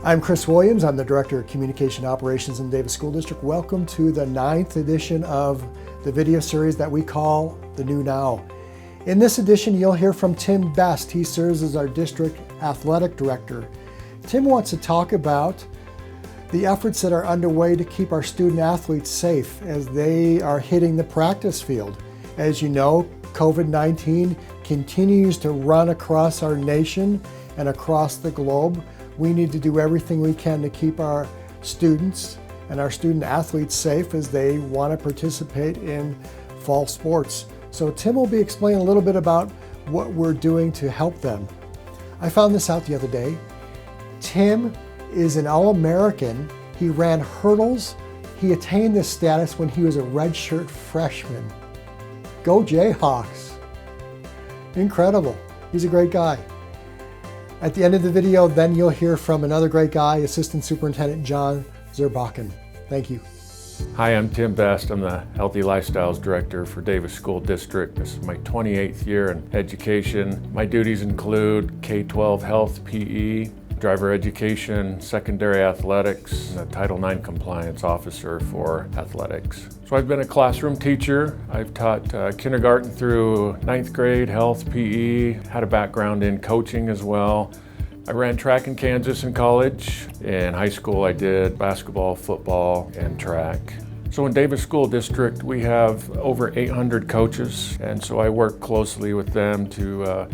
I'm Chris Williams. I'm the Director of Communication Operations in Davis School District. Welcome to the 9th edition of the video series that we call The New Now. In this edition, you'll hear from Tim Best. He serves as our District Athletic Director. Tim wants to talk about the efforts that are underway to keep our student athletes safe as they are hitting the practice field. As you know, COVID-19 continues to run across our nation and across the globe. We need to do everything we can to keep our students and our student athletes safe as they want to participate in fall sports. So Tim will be explaining a little bit about what we're doing to help them. I found this out the other day. Tim is an All-American. He ran hurdles. He attained this status when he was a redshirt freshman. Go Jayhawks. Incredible. He's a great guy. At the end of the video, then you'll hear from another great guy, Assistant Superintendent John Zerbakken. Thank you. Hi, I'm Tim Best. I'm the Healthy Lifestyles Director for Davis School District. This is my 28th year in education. My duties include K-12 health, PE, driver education, secondary athletics, and a Title IX compliance officer for athletics. So I've been a classroom teacher. I've taught kindergarten through 9th grade, health, PE, had a background in coaching as well. I ran track in Kansas in college. In high school, I did basketball, football, and track. So in Davis School District, we have over 800 coaches, and so I work closely with them to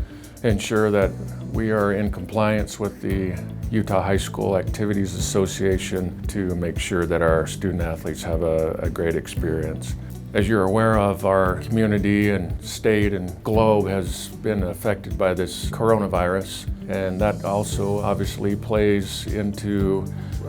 ensure that we are in compliance with the Utah High School Activities Association to make sure that our student athletes have a great experience. As you're aware of, our community and state and globe has been affected by this coronavirus, and that also obviously plays into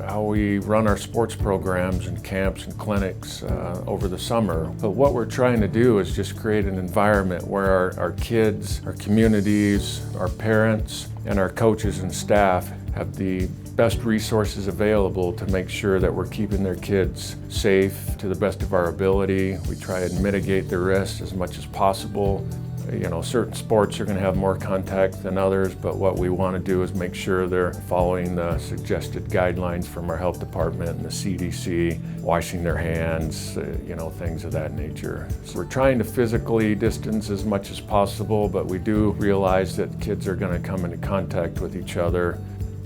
how we run our sports programs and camps and clinics over the summer. But what we're trying to do is just create an environment where our kids, our communities, our parents, and our coaches and staff have the best resources available to make sure that we're keeping their kids safe to the best of our ability. We try and mitigate the risk as much as possible. You know, certain sports are going to have more contact than others, but what we want to do is make sure they're following the suggested guidelines from our health department and the CDC, washing their hands, you know, things of that nature. So we're trying to physically distance as much as possible, but we do realize that kids are going to come into contact with each other.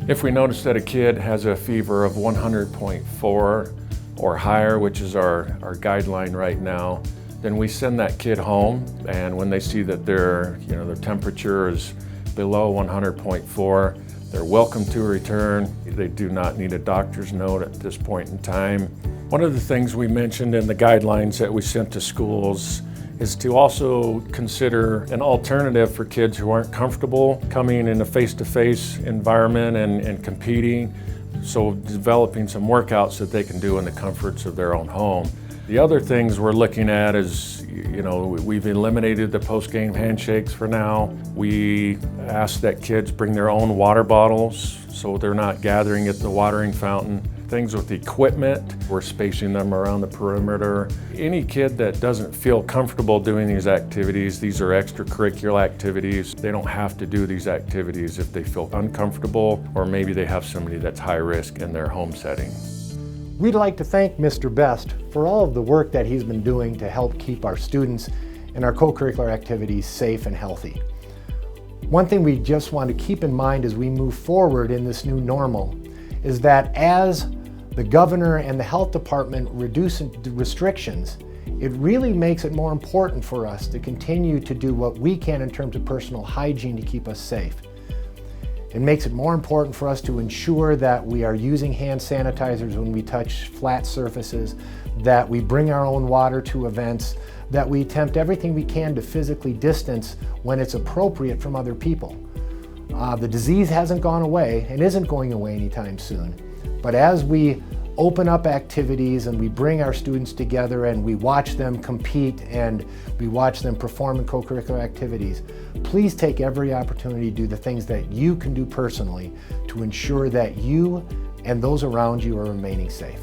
If we notice that a kid has a fever of 100.4 or higher, which is our guideline right now, then we send that kid home, and when they see that their temperature is below 100.4, they're welcome to return. They do not need a doctor's note at this point in time. One of the things we mentioned in the guidelines that we sent to schools is to also consider an alternative for kids who aren't comfortable coming in a face-to-face environment and competing. So developing some workouts that they can do in the comforts of their own home. The other things we're looking at is, you know, we've eliminated the post-game handshakes for now. We ask that kids bring their own water bottles so they're not gathering at the watering fountain. Things with equipment, we're spacing them around the perimeter. Any kid that doesn't feel comfortable doing these activities, these are extracurricular activities. They don't have to do these activities if they feel uncomfortable or maybe they have somebody that's high risk in their home setting. We'd like to thank Mr. Best for all of the work that he's been doing to help keep our students and our co-curricular activities safe and healthy. One thing we just want to keep in mind as we move forward in this new normal is that as the governor and the health department reduce the restrictions, it really makes it more important for us to continue to do what we can in terms of personal hygiene to keep us safe. It makes it more important for us to ensure that we are using hand sanitizers when we touch flat surfaces, that we bring our own water to events, that we attempt everything we can to physically distance when it's appropriate from other people. The disease hasn't gone away and isn't going away anytime soon. But as we open up activities and we bring our students together and we watch them compete and we watch them perform in co-curricular activities, please take every opportunity to do the things that you can do personally to ensure that you and those around you are remaining safe.